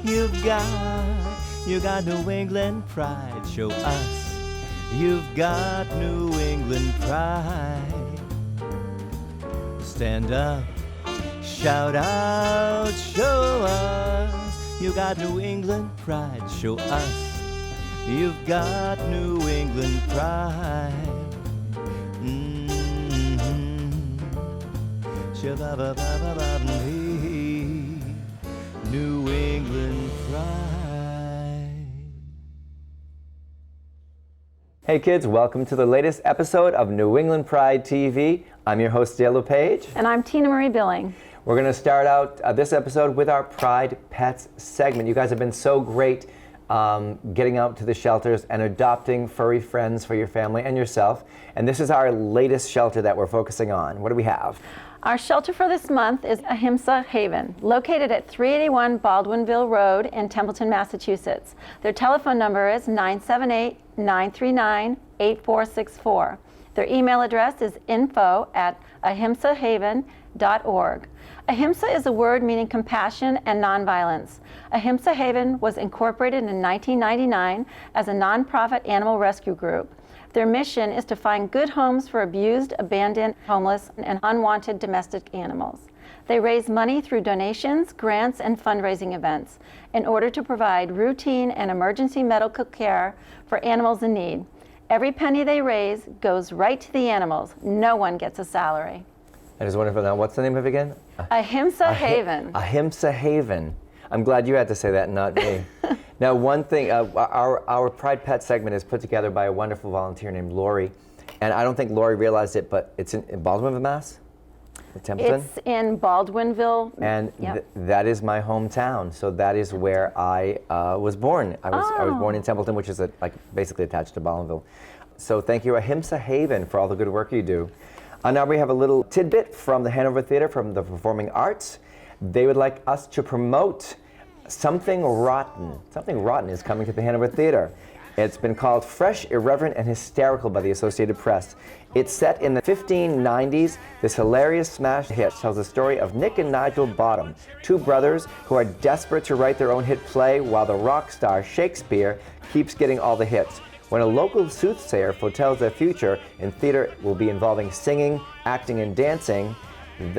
You got New England pride, show us. You've got New England pride. Stand up, shout out, show us. You got New England pride, show us. You've got New England pride. New England pride. Hey kids, welcome to the latest episode of New England Pride TV. I'm your host, Dale LePage. And I'm Tina Marie Billing. We're going to start out this episode with our Pride Pets segment. You guys have been so great getting out to the shelters and adopting furry friends for your family and yourself. And this is our latest shelter that we're focusing on. What do we have? Our shelter for this month is Ahimsa Haven, located at 381 Baldwinville Road in Templeton, Massachusetts. Their telephone number is 978-939-8464. Their email address is info@ahimsahaven.org. Ahimsa is a word meaning compassion and nonviolence. Ahimsa Haven was incorporated in 1999 as a nonprofit animal rescue group. Their mission is to find good homes for abused, abandoned, homeless, and unwanted domestic animals. They raise money through donations, grants, and fundraising events in order to provide routine and emergency medical care for animals in need. Every penny they raise goes right to the animals. No one gets a salary. That is wonderful. Now, what's the name of it again? Ahimsa Haven. Ahimsa Haven. I'm glad you had to say that, not me. Now, one thing, our Pride Pet segment is put together by a wonderful volunteer named Lori. And I don't think Lori realized it, but it's in Baldwinville, Mass? Templeton? It's in Baldwinville. And that is my hometown. So that is where I was born. I was born in Templeton, which is basically attached to Baldwinville. So thank you, Ahimsa Haven, for all the good work you do. Now we have a little tidbit from the Hanover Theater, from the Performing Arts. They would like us to promote Something Rotten. Something Rotten is coming to the Hanover Theater. It's been called Fresh, Irreverent, and Hysterical by the Associated Press. It's set in the 1590s. This hilarious smash hit tells the story of Nick and Nigel Bottom, two brothers who are desperate to write their own hit play while the rock star Shakespeare keeps getting all the hits. When a local soothsayer foretells their future in theater will be involving singing, acting, and dancing,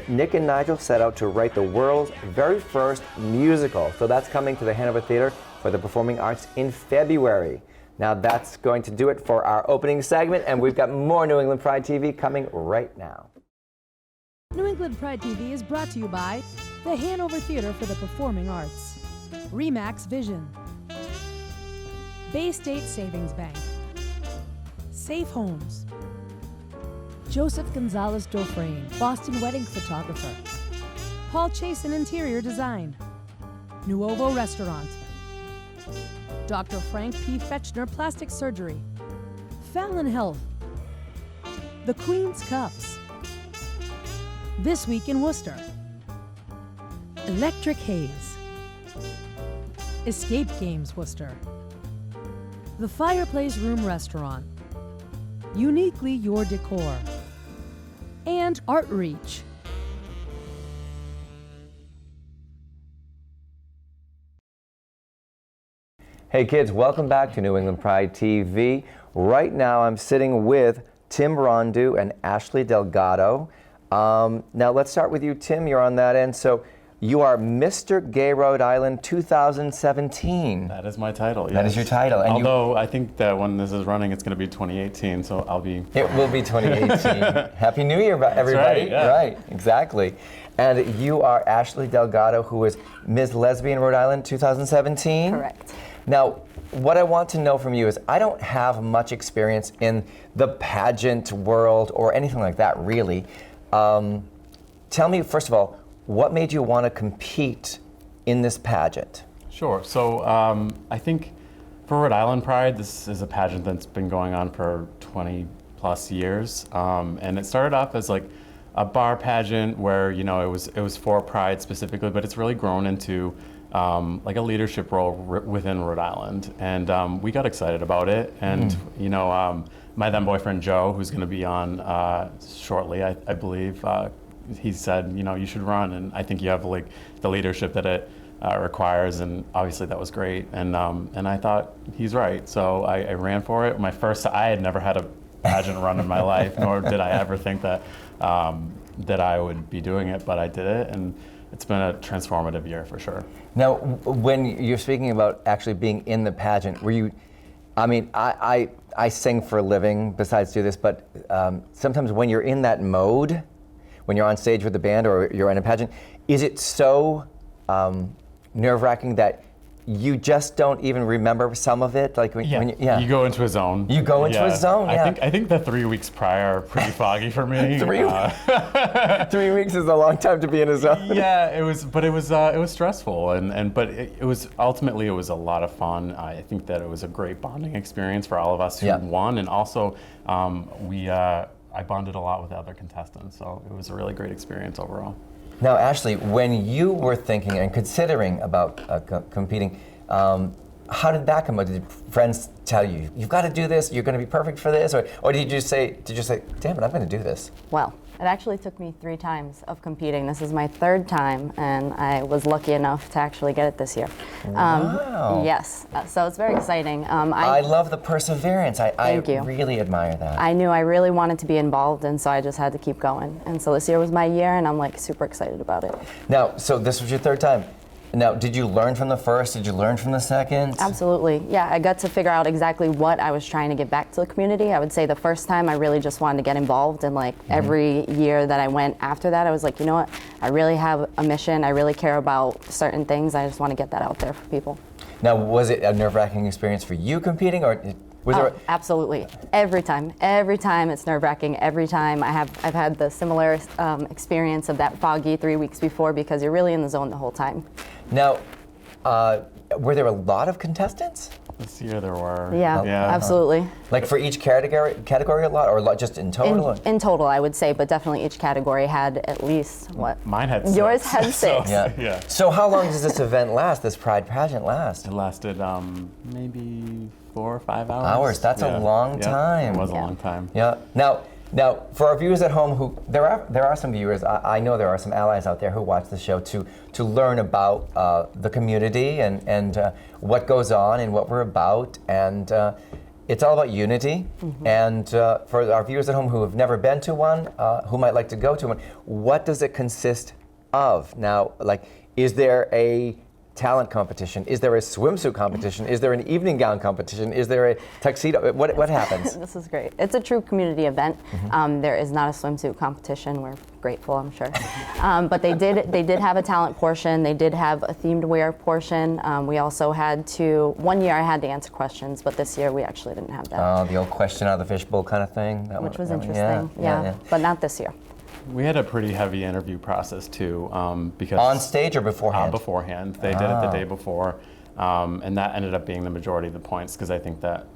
Nick and Nigel set out to write the world's very first musical. So that's coming to the Hanover Theater for the Performing Arts in February. Now that's going to do it for our opening segment, and we've got more New England Pride TV coming right now. New England Pride TV is brought to you by the Hanover Theater for the Performing Arts, Remax Vision, Bay State Savings Bank, Safe Homes, Joseph Gonzalez Dofrain, Boston Wedding Photographer, Paul Chasen Interior Design, Nuovo Restaurant, Dr. Frank P. Fetchner Plastic Surgery, Fallon Health, The Queen's Cups, This Week in Worcester, Electric Haze, Escape Games Worcester, The Fireplace Room Restaurant, Uniquely Your Decor, and Art Reach. Hey kids, welcome back to New England Pride TV. Right now I'm sitting with Tim Rondu and Ashley Delgado. Now let's start with you, Tim. You're on that end. So you are Mr. Gay Rhode Island 2017. That is my title, yes. That is your title. And although I think that when this is running, it's going to be 2018, so I'll be... It will be 2018. Happy New Year, everybody. Right, yeah. Right, exactly. And you are Ashley Delgado, who is Ms. Lesbian Rhode Island 2017? Correct. Now, what I want to know from you is, I don't have much experience in the pageant world or anything like that, really. Tell me, first of all, what made you want to compete in this pageant? Sure. So I think for Rhode Island Pride, this is a pageant that's been going on for 20 plus years. And it started off as like a bar pageant where, you know, it was for Pride specifically, but it's really grown into like a leadership role within Rhode Island. And we got excited about it. And, you know, my then boyfriend Joe, who's going to be on shortly, I believe, he said, you know, you should run, and I think you have like the leadership that requires, and obviously that was great. And I thought he's right, so I ran for it. I had never had a pageant run in my life, nor did I ever think that that I would be doing it, but I did it, and it's been a transformative year for sure. Now, when you're speaking about actually being in the pageant, were you? I mean, I sing for a living besides do this, but sometimes when you're in that mode, when you're on stage with the band or you're in a pageant, is it so nerve-wracking that you just don't even remember some of it? Like when you go into a zone. You go into a zone. Yeah. I think the 3 weeks prior are pretty foggy for me. 3 weeks is a long time to be in a zone. Yeah, it was stressful, but it was ultimately a lot of fun. I think that it was a great bonding experience for all of us who won, and also I bonded a lot with the other contestants, so it was a really great experience overall. Now, Ashley, when you were thinking and considering about competing, how did that come about? Did friends tell you, you've got to do this, you're going to be perfect for this? Or did you say, damn it, I'm going to do this? Well, it actually took me 3 times of competing. This is my 3rd time, and I was lucky enough to actually get it this year. Wow. Yes, so it's very exciting. I love the perseverance. Thank you. Really admire that. I knew I really wanted to be involved, and so I just had to keep going. And so this year was my year, and I'm like super excited about it. Now, so this was your 3rd time. Now, did you learn from the first? Did you learn from the second? Absolutely. Yeah, I got to figure out exactly what I was trying to give back to the community. I would say the first time I really just wanted to get involved, and every year that I went after that, I was like, you know what? I really have a mission. I really care about certain things. I just want to get that out there for people. Now, was it a nerve-wracking experience for you competing, or was there? Absolutely. Every time it's nerve-wracking. Every time I've had the similar experience of that foggy 3 weeks before, because you're really in the zone the whole time. Now, were there a lot of contestants? This year there were. Yeah, absolutely. Like for each category a lot, or just in total? In total, I would say, but definitely each category had at least what? Mine had 6. Yours had 6. Yeah. So how long does this event last, this Pride pageant last? It lasted maybe 4 or 5 hours. That's a long time. It was a long time. Yeah. Now, for our viewers at home, who there are some viewers. I know there are some allies out there who watch the show to learn about the community and what goes on and what we're about, and it's all about unity. Mm-hmm. And for our viewers at home who have never been to one, who might like to go to one, what does it consist of? Now, is there a talent competition? Is there a swimsuit competition? Is there an evening gown competition? Is there a tuxedo? What happens? This is great. It's a true community event. Mm-hmm. There is not a swimsuit competition. We're grateful, I'm sure. But they did have a talent portion. They did have a themed wear portion. We also had one year I had to answer questions, but this year we actually didn't have that. Oh, the old question out of the fishbowl kind of thing? Which was interesting, yeah. But not this year. We had a pretty heavy interview process too, because on stage or beforehand? Beforehand. They did it the day before, and that ended up being the majority of the points, because I think that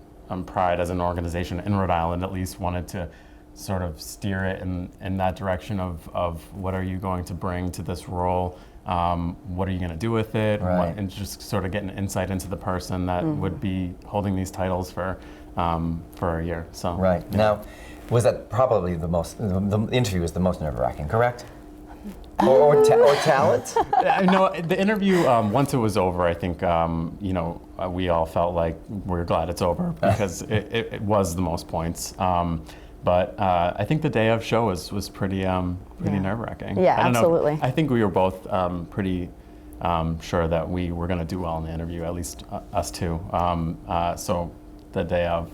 Pride as an organization in Rhode Island at least wanted to sort of steer it in that direction of what are you going to bring to this role, what are you going to do with it, right. And just sort of get an insight into the person that would be holding these titles for a year. So right. Yeah. Now, was that probably the interview was the most nerve-wracking, correct? Or talent? No, the interview, once it was over, I think, we all felt like we're glad it's over, because it was the most points. But I think the day of show was pretty nerve-wracking. Yeah, I don't absolutely. know, I think we were both pretty sure that we were going to do well in the interview, at least us two. So the day of,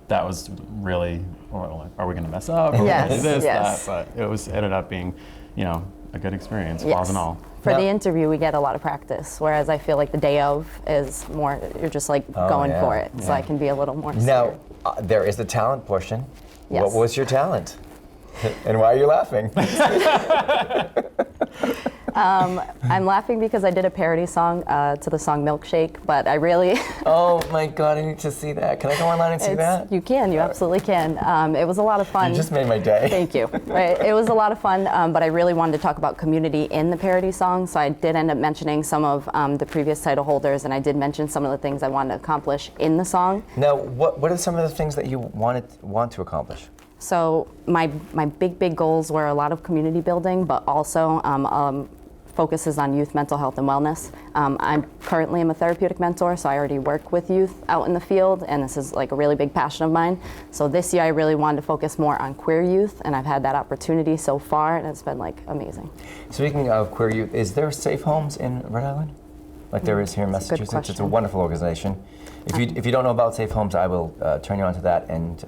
that was really, are we going to mess up? Or yes, this, yes. that? But it ended up being, a good experience, flaws and all. For the interview, we get a lot of practice, whereas I feel like the day of is more, you're just going for it. So I can be a little more scared. Now, there is the talent portion. Yes. What was your talent? And why are you laughing? I'm laughing because I did a parody song to the song Milkshake, but I really... Oh my God, I need to see that. Can I go online and see that? You can, you absolutely can. It was a lot of fun. You just made my day. Thank you. Right, it was a lot of fun, but I really wanted to talk about community in the parody song, so I did end up mentioning some of the previous title holders, and I did mention some of the things I wanted to accomplish in the song. Now, what are some of the things that you want to accomplish? So my big goals were a lot of community building, but also focuses on youth mental health and wellness. I'm currently a therapeutic mentor, so I already work with youth out in the field, and this is like a really big passion of mine. So this year I really wanted to focus more on queer youth, and I've had that opportunity so far, and it's been like amazing. Speaking of queer youth, is there safe homes in Rhode Island? Like there is here in That's a good Massachusetts? It's a question. wonderful organization. If you don't know about safe homes, I will turn you on to that, and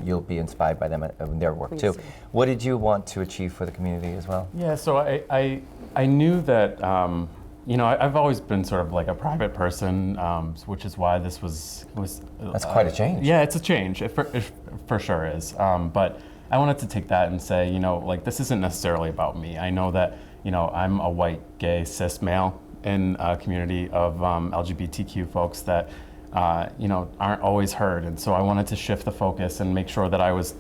you'll be inspired by them and their work Please too. do. What did you want to achieve for the community as well? Yeah, so I knew that, I've always been sort of like a private person, which is why this was That's quite a change. Yeah, it's a change. It for sure is. But I wanted to take that and say, like this isn't necessarily about me. I know that, I'm a white, gay, cis male in a community of LGBTQ folks that, aren't always heard. And so I wanted to shift the focus and make sure that I was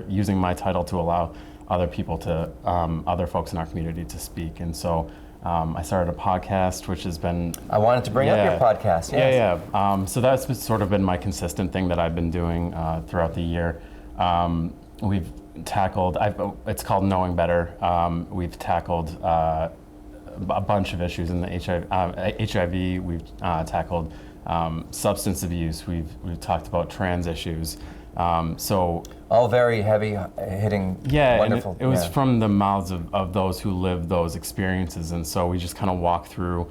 using my title to allow other people to, other folks in our community to speak. And so I started a podcast, which has been... I wanted to bring up your podcast. Yes. Yeah. So that's sort of been my consistent thing that I've been doing throughout the year. We've tackled, it's called Knowing Better. We've tackled a bunch of issues in the HIV. We've tackled substance abuse. We've talked about trans issues. So all very heavy hitting. Yeah, wonderful. And it was from the mouths of those who lived those experiences, and so we just kind of walk through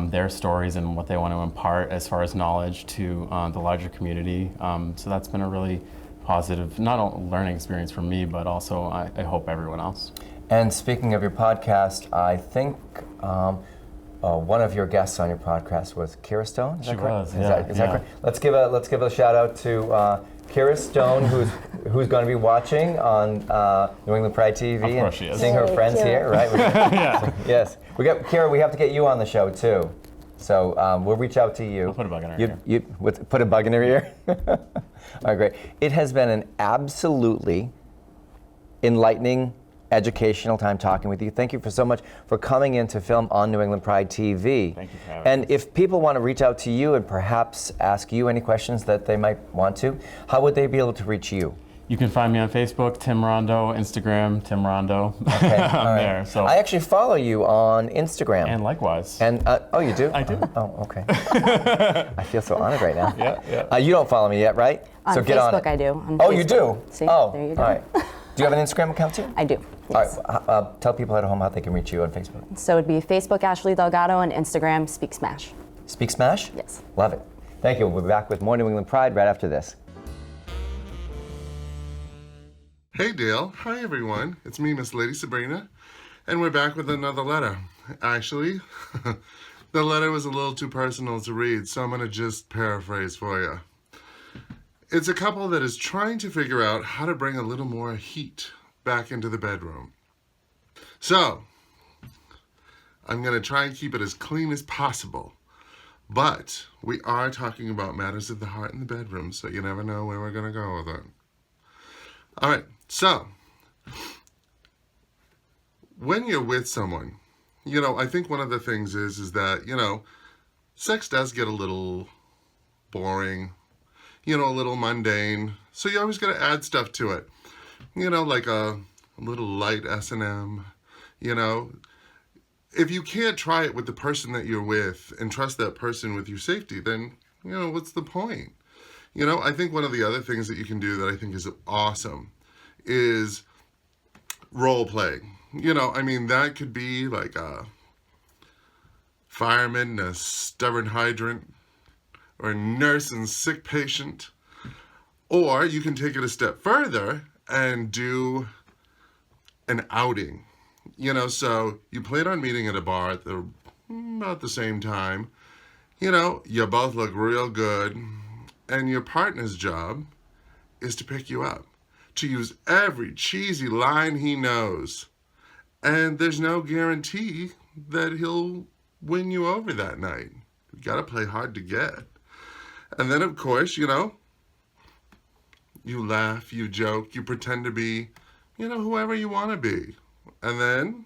their stories and what they want to impart as far as knowledge to the larger community. So that's been a really positive, not a learning experience for me, but also I hope everyone else. And speaking of your podcast, I think one of your guests on your podcast was Kira Stone. Is that She correct? was, Is yeah, that yeah. correct? Let's give a shout out to Kira Stone, who's going to be watching on New England Pride TV Of course and she is. seeing her Hey, friends Kira. here, right? Yeah. Yes, we got Kira. We have to get you on the show too. So we'll reach out to you. I'll put a bug in her ear. Put a bug in her ear. All right, great. It has been an absolutely enlightening, educational time talking with you. Thank you so much for coming in to film on New England Pride TV. Thank you for having And us. if people want to reach out to you and perhaps ask you any questions that they might want to, how would they be able to reach you? You can find me on Facebook, Tim Rondo, Instagram, Tim Rondo. Okay, all right. There. So I actually follow you on Instagram. and likewise. And oh, you do? I do. Oh, okay. I feel so honored right now. Yeah. You don't follow me yet, right? On so get on Facebook it. I do. On Oh, you Facebook. do? See, Oh, there you go. all right. Do you have an Instagram account too? I do. Yes. All right. Tell people at home how they can reach you on Facebook. So it'd be Facebook Ashley Delgado and Instagram Speak Smash. Speak Smash? Yes. Love it. Thank you. We'll be back with more New England Pride right after this. Hey Dale, hi everyone. It's me, Miss Lady Sabrina, and we're back with another letter. Actually, the letter was a little too personal to read, so I'm going to just paraphrase for you. It's a couple that is trying to figure out how to bring a little more heat back into the bedroom. So, I'm going to try and keep it as clean as possible, but we are talking about matters of the heart in the bedroom, so you never know where we're going to go with it. All right, so when you're with someone, I think one of the things is that, sex does get a little boring, a little mundane. So you always got to add stuff to it, like a little light S&M, If you can't try it with the person that you're with and trust that person with your safety, then, what's the point? I think one of the other things that you can do that I think is awesome is role play. That could be like a fireman, a stubborn hydrant, or a nurse and sick patient. Or you can take it a step further and do an outing. So you plan on meeting at a bar at about the same time. You both look real good. And your partner's job is to pick you up, to use every cheesy line he knows. And there's no guarantee that he'll win you over that night. You gotta play hard to get. And then, of course, you laugh, you joke, you pretend to be, whoever you want to be. And then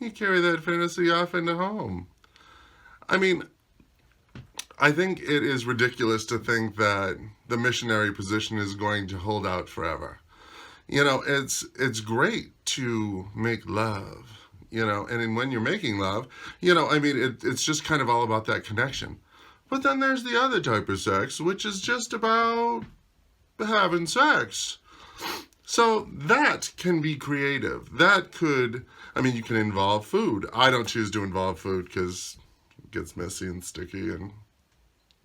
you carry that fantasy off into home. I think it is ridiculous to think that the missionary position is going to hold out forever. It's great to make love, and then when you're making love, it's just kind of all about that connection. But then there's the other type of sex, which is just about having sex. So that can be creative. That could, you can involve food. I don't choose to involve food because it gets messy and sticky and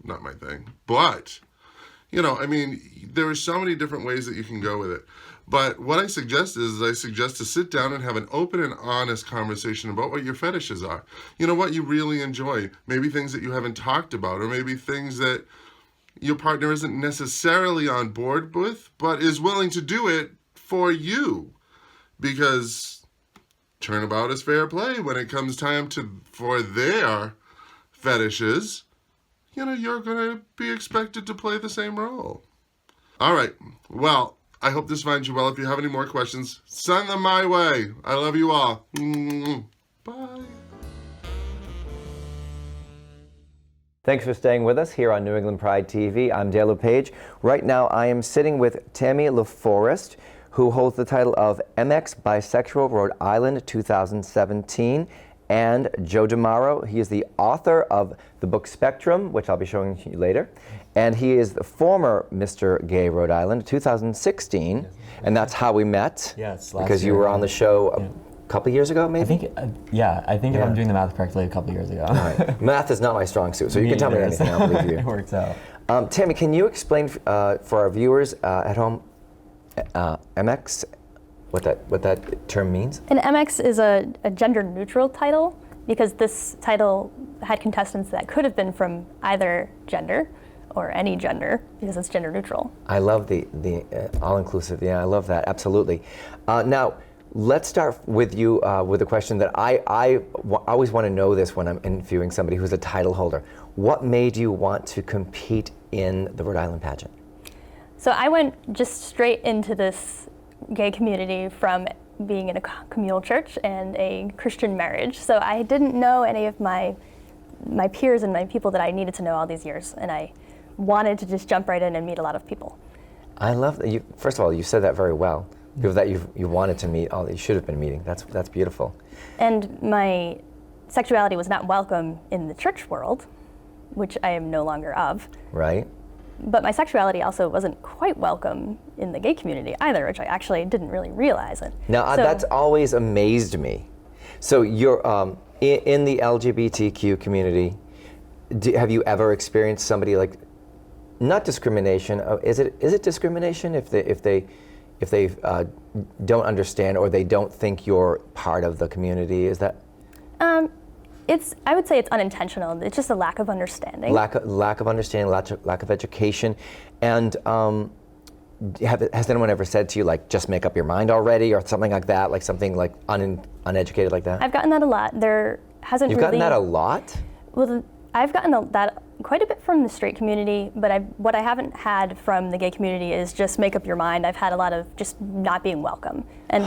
not my thing. But, there are so many different ways that you can go with it. But what I suggest to sit down and have an open and honest conversation about what your fetishes are. What you really enjoy. Maybe things that you haven't talked about, or maybe things that your partner isn't necessarily on board with, but is willing to do it for you. Because turnabout is fair play when it comes time for their fetishes. You're going to be expected to play the same role. All right. Well, I hope this finds you well. If you have any more questions, send them my way. I love you all. Bye. Thanks for staying with us here on New England Pride TV. I'm Dale LePage. Right now, I am sitting with Tammy LaForest, who holds the title of MX Bisexual Rhode Island 2017, and Joe DeMauro. He is the author of the book Spectrum, which I'll be showing you later, and he is the former Mr. Gay Rhode Island 2016, and that's how we met. Yes, because you were on the show a couple years ago, maybe? I think if I'm doing the math correctly, a couple years ago. All right. Math is not my strong suit, so you can tell me anything, I'll believe you. It works out. Tammy, can you explain for our viewers at home, MX, what that term means? An MX is a gender-neutral title because this title had contestants that could have been from either gender or any gender because it's gender-neutral. I love the all-inclusive. Yeah, I love that. Absolutely. Now, let's start with you with a question that I always want to know this when I'm interviewing somebody who's a title holder. What made you want to compete in the Rhode Island pageant? So I went just straight into this gay community from being in a communal church and a Christian marriage. So I didn't know any of my peers and my people that I needed to know all these years, and I wanted to just jump right in and meet a lot of people. I love that. First of all, you said that very well. People that you wanted to meet, all that you should have been meeting. That's beautiful. And my sexuality was not welcome in the church world, which I am no longer of. Right. But my sexuality also wasn't quite welcome in the gay community either, which I actually didn't really realize it. Now, that's always amazed me. So you're in the LGBTQ community. Have you ever experienced somebody like, not discrimination? Is it discrimination if they don't understand or they don't think you're part of the community? Is that? I would say it's unintentional. It's just a lack of understanding. Lack of understanding, lack of education. And has anyone ever said to you, like, just make up your mind already, or something like that, like something like uneducated like that? I've gotten that a lot. There hasn't You've really... gotten that a lot? Well, I've gotten that quite a bit from the straight community, but what I haven't had from the gay community is just make up your mind. I've had a lot of just not being welcome. And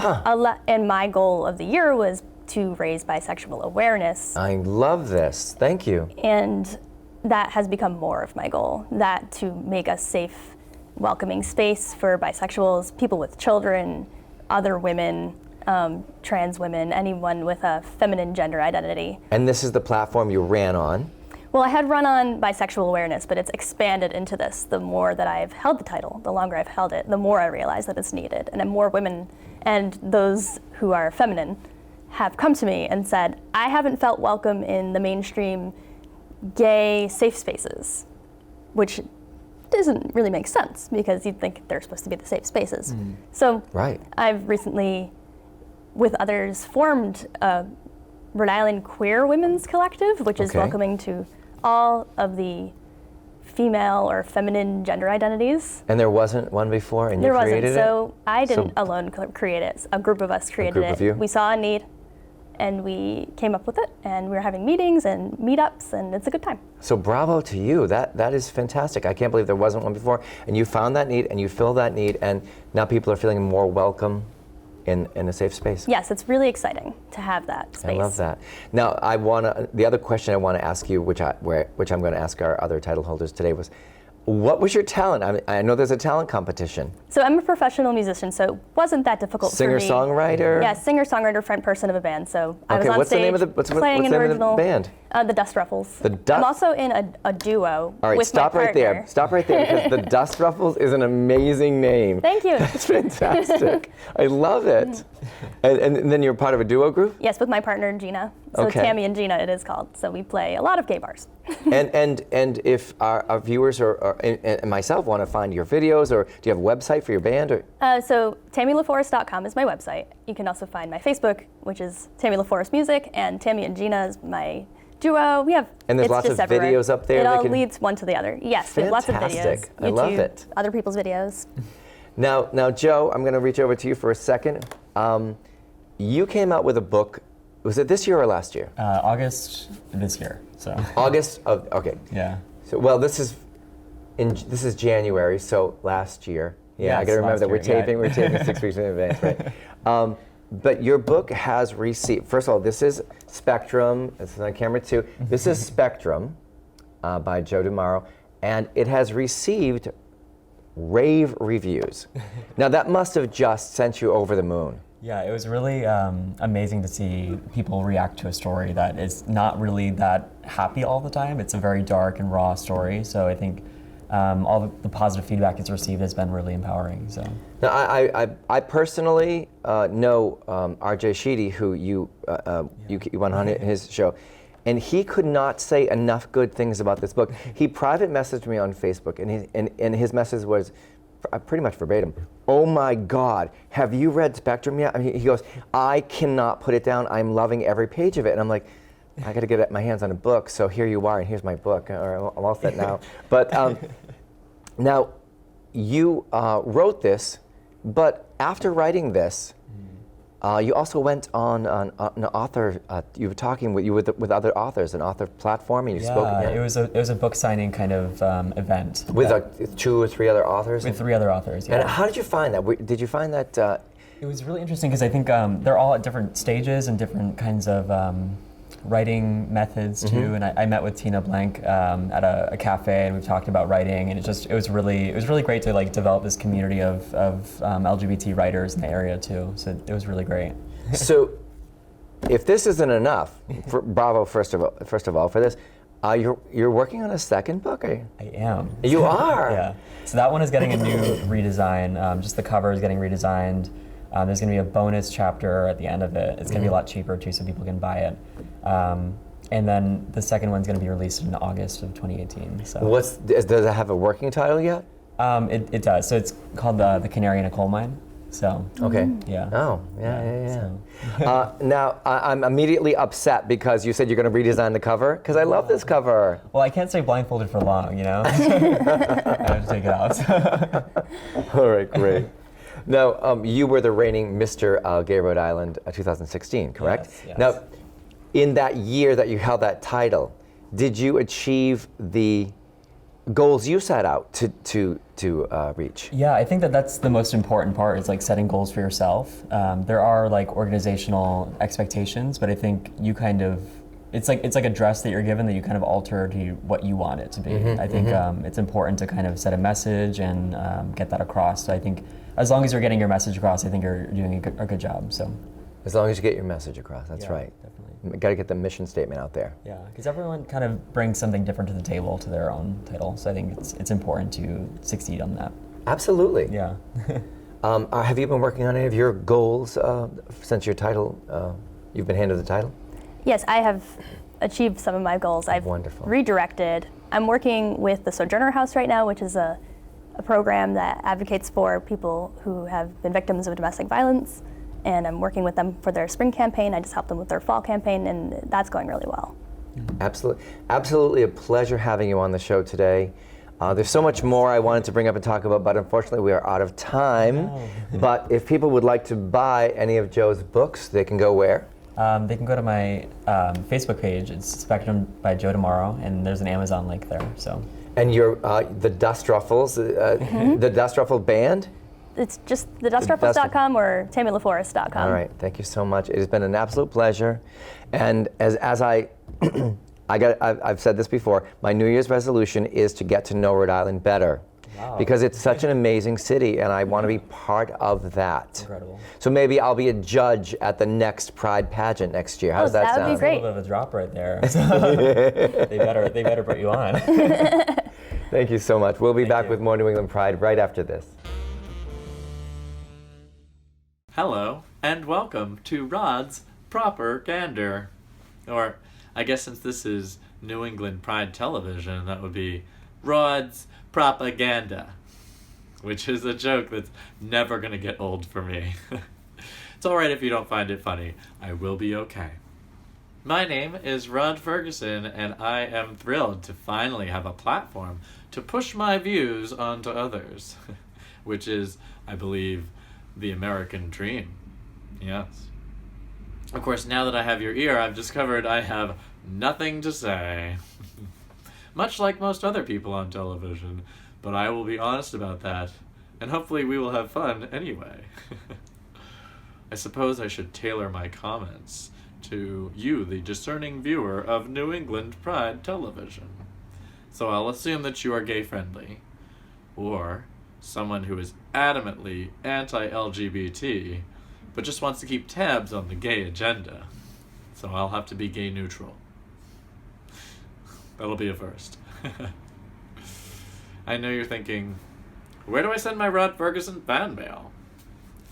and my goal of the year was to raise bisexual awareness. I love this. Thank you. And that has become more of my goal, that to make a safe, welcoming space for bisexuals, people with children, other women, trans women, anyone with a feminine gender identity. And this is the platform you ran on? Well, I had run on bisexual awareness, but it's expanded into this. The more that I've held the title, the longer I've held it, the more I realize that it's needed. And more women and those who are feminine have come to me and said, I haven't felt welcome in the mainstream gay safe spaces, which doesn't really make sense because you'd think they're supposed to be the safe spaces. So I've recently, with others, formed a Rhode Island Queer Women's Collective, which is welcoming to all of the female or feminine gender identities. And there wasn't one before, and you created it? There wasn't, so I didn't alone create it. A group of us created it. Of you? We saw a need, and we came up with it, and we're having meetings and meetups, and it's a good time. So bravo to you. That is fantastic. I can't believe there wasn't one before, and you found that need, and you filled that need, and now people are feeling more welcome in a safe space. Yes, it's really exciting to have that space. I love that. Now, the other question I want to ask you, which I'm going to ask our other title holders today, was What was your talent? I know there's a talent competition. So I'm a professional musician, so it wasn't that difficult for me. Singer-songwriter? Yeah, singer-songwriter, front person of a band. So I was Okay, on what's the stage name of the- what's the playing name an of the original band? The Dust Ruffles. The Dust- I'm also in a duo All right, with stop my right there. partner. Stop right there because the Dust Ruffles is an amazing name. Thank you. That's fantastic. I love it. And then you're part of a duo group? Yes, with my partner Gina. So Okay. Tammy and Gina it is called. So we play a lot of gay bars. And if our viewers and myself want to find your videos, or do you have a website for your band? Or So TammyLaForest.com is my website. You can also find my Facebook, which is Tammy LaForest Music, and Tammy and Gina is my duo. We have And there's it's lots just of everywhere. videos up there It that all can- leads one to the other. Yes, we have lots of videos. Fantastic. I YouTube, love it. other people's videos. Now, Joe, I'm going to reach over to you for a second. You came out with a book. Was it this year or last year? August this year. So August of. Okay. yeah. So this is January, so last year. Yeah, I Yes, got to remember last that year, we're taping 6 weeks in advance, right? But your book has received. First of all, this is Spectrum. This is on camera too. This is Spectrum by Joe DeMauro, and it has received rave reviews. Now that must have just sent you over the moon. Yeah, it was really amazing to see people react to a story that is not really that happy all the time. It's a very dark and raw story. So I think all the positive feedback it's received has been really empowering. So. Now, I personally know R.J. Sheedy, who you went on his show, and he could not say enough good things about this book. He private messaged me on Facebook, and his message was pretty much verbatim. Oh my God, have you read Spectrum yet? I mean, he goes, I cannot put it down. I'm loving every page of it. And I'm like, I got to get my hands on a book. So here you are, and here's my book. I'm all set now. But now, you wrote this, but after writing this, you also went on an author. You were talking with other authors, an author platform, and you spoke. Yeah, it was a book signing kind of event With 2 or 3 other authors. with 3 other authors. Yeah. And how did you find that? Did you find that? It was really interesting because I think they're all at different stages and different kinds of writing methods too. And I met with Tina Blank at a cafe, and we've talked about writing. And it was really great to like develop this community of LGBT writers in the area too. So it was really great. So, if this isn't enough, bravo first of all for this. You're working on a second book, are you? I am. You are. Yeah. So that one is getting a new redesign. Just the cover is getting redesigned. There's going to be a bonus chapter at the end of it. It's going to be a lot cheaper too, so people can buy it. And then the second one's going to be released in August of 2018. So Does it have a working title yet? it does. So it's called the Canary in a Coal Mine. So Okay. yeah. Oh, yeah. So- Now, I'm immediately upset because you said you're going to redesign the cover, because I love this cover. Well, I can't stay blindfolded for long, you know. I have to take it out. All right, great. Now, you were the reigning Mr. Gay Rhode Island 2016, correct? Yes. Now, in that year that you held that title, did you achieve the goals you set out to reach? Yeah, I think that's the most important part is like setting goals for yourself. There are like organizational expectations, but I think you kind of it's like a dress that you're given that you kind of alter to what you want it to be. I think it's important to kind of set a message and get that across. So I think as long as you're getting your message across, I think you're doing a good job. So As long as you get your message across, that's Yeah, right. definitely. Got to get the mission statement out there. yeah, because everyone kind of brings something different to the table to their own title. So I think it's important to succeed on that. Absolutely. Yeah. Have you been working on any of your goals since your title? You've been handed the title. Yes, I have achieved some of my goals. I've Wonderful. redirected. I'm working with the Sojourner House right now, which is a program that advocates for people who have been victims of domestic violence. And I'm working with them for their spring campaign. I just helped them with their fall campaign, and that's going really well. Absolutely a pleasure having you on the show today. There's so much more I wanted to bring up and talk about, but unfortunately we are out of time. But if people would like to buy any of Joe's books, they can go where? They can go to my Facebook page. It's Spectrum by Joe DeMauro, and there's an Amazon link there. So. And your the Dust Ruffles, the Dust Ruffle Band? It's just thedustruffles.com or TammyLaForest.com. All right, thank you so much. It has been an absolute pleasure. And as I I've said this before. My New Year's resolution is to get to know Rhode Island better. Wow. Because it's such an amazing city, and I want to be part of that. Incredible. So maybe I'll be a judge at the next Pride pageant next year. How does that that sound? would be great. A little bit of a drop right there. they better put you on. Thank you so much. We'll be back you. with more New England Pride right after this. Hello, and welcome to Rod's Propaganda. Or, I guess since this is New England Pride Television, that would be Rod's Propaganda, which is a joke that's never going to get old for me. It's alright if you don't find it funny. I will be okay. My name is Rod Ferguson, and I am thrilled to finally have a platform to push my views onto others, which is, I believe, the American dream. Yes. Of course, now that I have your ear, I've discovered I have nothing to say. Much like most other people on television, but I will be honest about that, and hopefully we will have fun anyway. I suppose I should tailor my comments to you, the discerning viewer of New England Pride Television. So I'll assume that you are gay-friendly, or someone who is adamantly anti-LGBT, but just wants to keep tabs on the gay agenda. So I'll have to be gay-neutral. That'll be a first. I know you're thinking, where do I send my Rod Ferguson fan mail?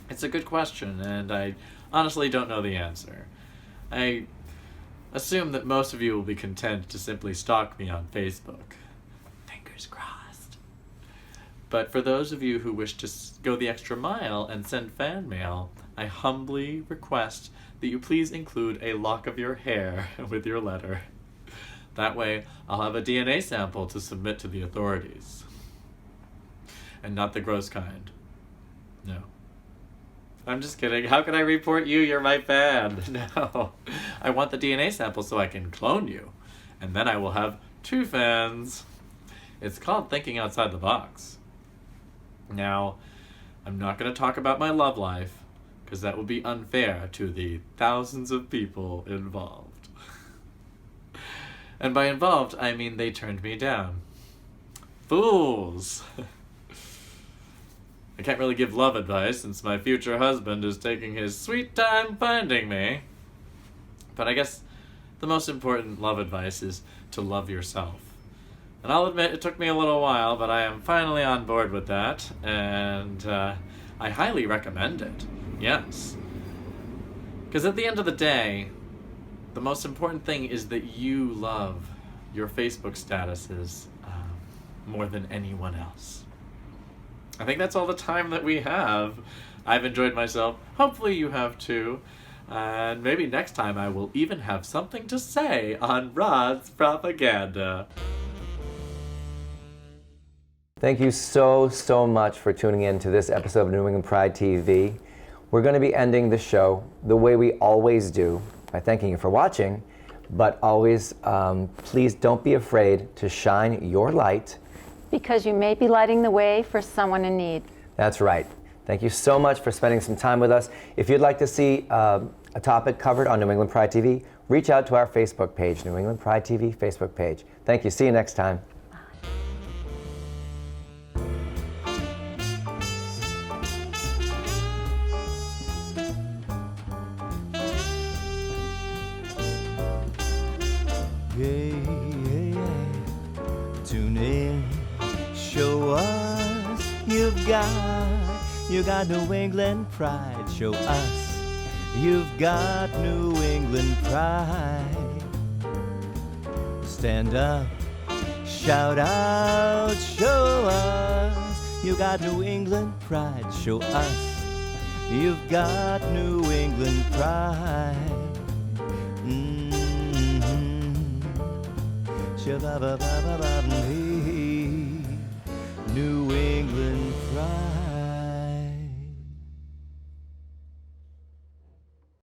It's a good question, and I honestly don't know the answer. I assume that most of you will be content to simply stalk me on Facebook. Fingers crossed. But for those of you who wish to go the extra mile and send fan mail, I humbly request that you please include a lock of your hair with your letter. That way, I'll have a DNA sample to submit to the authorities. And not the gross kind. No. I'm just kidding. How can I report you? You're my fan. No. I want the DNA sample so I can clone you. And then I will have 2 fans. It's called thinking outside the box. Now, I'm not going to talk about my love life, because that would be unfair to the thousands of people involved. And by involved, I mean they turned me down. Fools! I can't really give love advice since my future husband is taking his sweet time finding me. But I guess the most important love advice is to love yourself. And I'll admit it took me a little while, but I am finally on board with that, and I highly recommend it. Yes. Because at the end of the day, the most important thing is that you love your Facebook statuses more than anyone else. I think that's all the time that we have. I've enjoyed myself. Hopefully you have too. And maybe next time I will even have something to say on Rod's Propaganda. Thank you so much for tuning in to this episode of New England Pride TV. We're going to be ending the show the way we always do, by thanking you for watching, but always, please don't be afraid to shine your light. Because you may be lighting the way for someone in need. That's right. Thank you so much for spending some time with us. If you'd like to see a topic covered on New England Pride TV, reach out to our Facebook page, New England Pride TV Facebook page. Thank you. See you next time. Tune in, show us you got New England pride. Show us you've got New England pride. Stand up, shout out, show us you got New England pride. Show us you've got New England pride. New England pride.